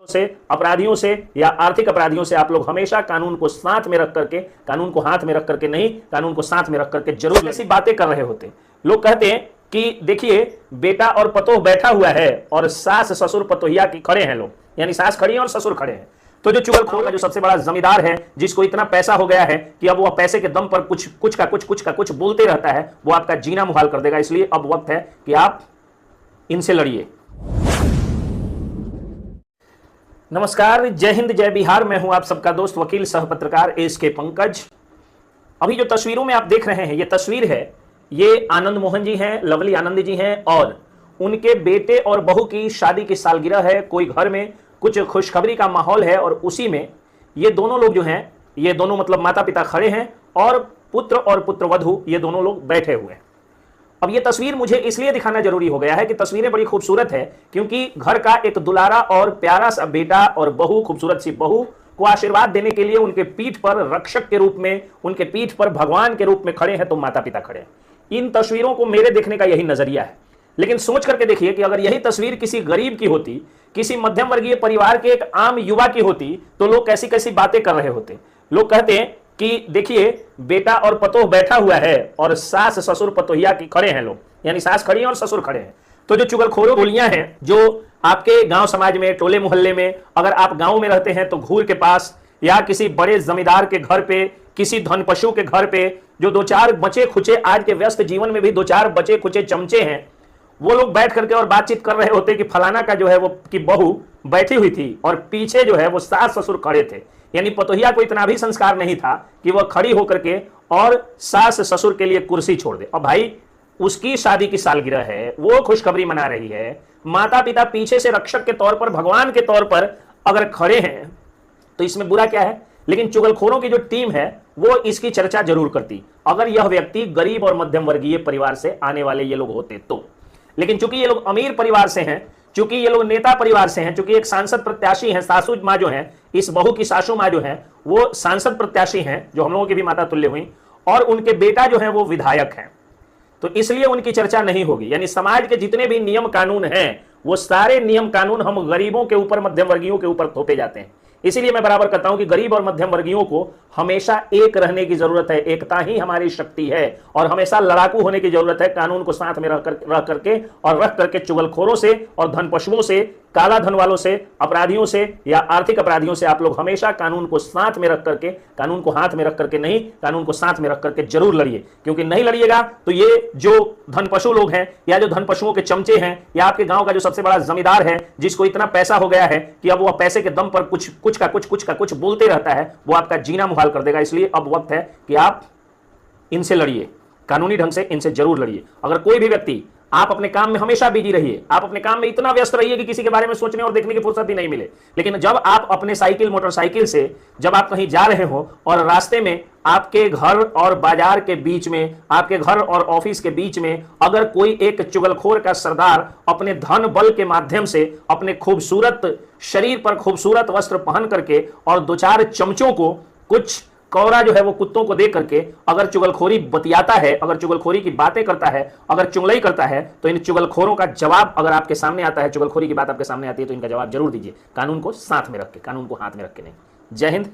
से, अपराधियों से या आर्थिक अपराधियों से आप लोग हमेशा कानून को साथ में रख करके, कानून को हाथ में रख करके नहीं, कानून को साथ में रख करके जरूर ऐसी बातें कर रहे होते। लोग कहते हैं कि देखिए बेटा और पतोह बैठा हुआ है और सास ससुर पतोहिया की खड़े हैं लोग, यानी सास खड़ी है और ससुर खड़े हैं। तो जो चुगलखोर का जो सबसे बड़ा जमींदार है, जिसको इतना पैसा हो गया है कि अब वह पैसे के दम पर कुछ का कुछ बोलते रहता है, वो आपका जीना मुहाल कर देगा। इसलिए अब वक्त है कि आप इनसे लड़िए। नमस्कार, जय हिंद, जय बिहार। मैं हूं आप सबका दोस्त वकील सह पत्रकार एसके पंकज। अभी जो तस्वीरों में आप देख रहे हैं, ये तस्वीर है, ये आनंद मोहन जी हैं, लवली आनंद जी हैं और उनके बेटे और बहू की शादी की सालगिरह है। कोई घर में कुछ खुशखबरी का माहौल है और उसी में ये दोनों लोग जो हैं, ये दोनों मतलब माता पिता खड़े हैं और पुत्र और पुत्रवधू ये दोनों लोग बैठे हुए हैं। अब ये तस्वीर मुझे इसलिए दिखाना जरूरी हो गया है कि तस्वीरें बड़ी खूबसूरत है, क्योंकि घर का एक दुलारा और प्यारा सा बेटा और बहू, खूबसूरत सी बहू को आशीर्वाद देने के लिए उनके पीठ पर रक्षक के रूप में, उनके पीठ पर भगवान के रूप में खड़े हैं, तो माता पिता खड़े हैं। इन तस्वीरों को मेरे देखने का यही नजरिया है। लेकिन सोच करके देखिए कि अगर यही तस्वीर किसी गरीब की होती, किसी मध्यम वर्गीय परिवार के एक आम युवा की होती, तो लोग कैसी कैसी बातें कर रहे होते। लोग कहते हैं कि देखिए बेटा और पतोह बैठा हुआ है और सास ससुर पतोहिया की खड़े हैं लोग, यानी सास खड़ी है और ससुर खड़े हैं। तो जो चुगलखोरों बोलियां हैं, जो आपके गांव समाज में, टोले मोहल्ले में, अगर आप गांव में रहते हैं तो घूर के पास या किसी बड़े जमींदार के घर पे, किसी धन पशु के घर पे, जो दो चार बचे खुचे, आज के व्यस्त जीवन में भी दो चार बचे खुचे चमचे हैं, वो लोग बैठ करके और बातचीत कर रहे होते कि फलाना का जो है वो की बहू बैठी हुई थी और पीछे जो है वो सास ससुर खड़े थे। यानी पतोहिया को इतना भी संस्कार नहीं था कि वह खड़ी होकर के और सास ससुर के लिए कुर्सी छोड़ दे। और भाई उसकी शादी की सालगिरह है, वो खुशखबरी मना रही है, माता पिता पीछे से रक्षक के तौर पर, भगवान के तौर पर अगर खड़े हैं तो इसमें बुरा क्या है। लेकिन चुगलखोरों की जो टीम है वो इसकी चर्चा जरूर करती अगर यह व्यक्ति गरीब और मध्यम वर्गीय परिवार से आने वाले ये लोग होते तो। लेकिन चूंकि ये लोग अमीर परिवार से हैं, चूंकि ये लोग नेता परिवार से हैं, चूंकि एक सांसद प्रत्याशी हैं, सासू माँ जो हैं, इस बहू की सासू माँ जो हैं वो सांसद प्रत्याशी हैं, जो हम लोगों की भी माता तुल्य हुई, और उनके बेटा जो हैं वो विधायक हैं, तो इसलिए उनकी चर्चा नहीं होगी। यानी समाज के जितने भी नियम कानून हैं वो सारे नियम कानून हम गरीबों के ऊपर, मध्यम वर्गीयों के ऊपर थोपे जाते हैं। इसीलिए मैं बराबर करता हूं कि गरीब और मध्यम वर्गीयों को हमेशा एक रहने की जरूरत है। एकता ही हमारी शक्ति है और हमेशा लड़ाकू होने की जरूरत है। कानून को साथ में रख करके चुगलखोरों से और धन पशुओं से, काला धन वालों से, अपराधियों से या आर्थिक अपराधियों से आप लोग हमेशा कानून को साथ में रख करके, कानून को हाथ में रख करके नहीं, कानून को साथ में रख करके जरूर लड़िए। क्योंकि नहीं लड़िएगा तो ये जो धन पशु लोग हैं या जो धन पशुओं के चमचे हैं या आपके गांव का जो सबसे बड़ा जमींदार है, जिसको इतना पैसा हो गया है कि अब वह पैसे के दम पर कुछ का कुछ बोलते रहता है, वो आपका जीना मुहाल कर देगा। इसलिए अब वक्त है कि आप इनसे लड़िए, कानूनी ढंग से इनसे जरूर लड़िए। अगर कोई भी व्यक्ति, आप अपने काम में हमेशा बिजी रहिए, आप अपने काम में इतना व्यस्त रहिए कि किसी के बारे में सोचने और देखने की फुर्सत ही नहीं मिले। लेकिन जब आप अपने साइकिल, मोटरसाइकिल से जब आप कहीं जा रहे हो और रास्ते में आपके घर और बाजार के बीच में, आपके घर और ऑफिस के बीच में अगर कोई एक चुगलखोर का सरदार अपने धन बल के माध्यम से अपने खूबसूरत शरीर पर खूबसूरत वस्त्र पहन करके और दो चार चमचों को कुछ कौरा जो है वो कुत्तों को देख करके अगर चुगलखोरी बतियाता है, अगर चुगलखोरी की बातें करता है, अगर चुगलई करता है, तो इन चुगलखोरों का जवाब अगर आपके सामने आता है, चुगलखोरी की बात आपके सामने आती है, तो इनका जवाब जरूर दीजिए, कानून को साथ में रख के, कानून को हाथ में रख के नहीं। जय हिंद,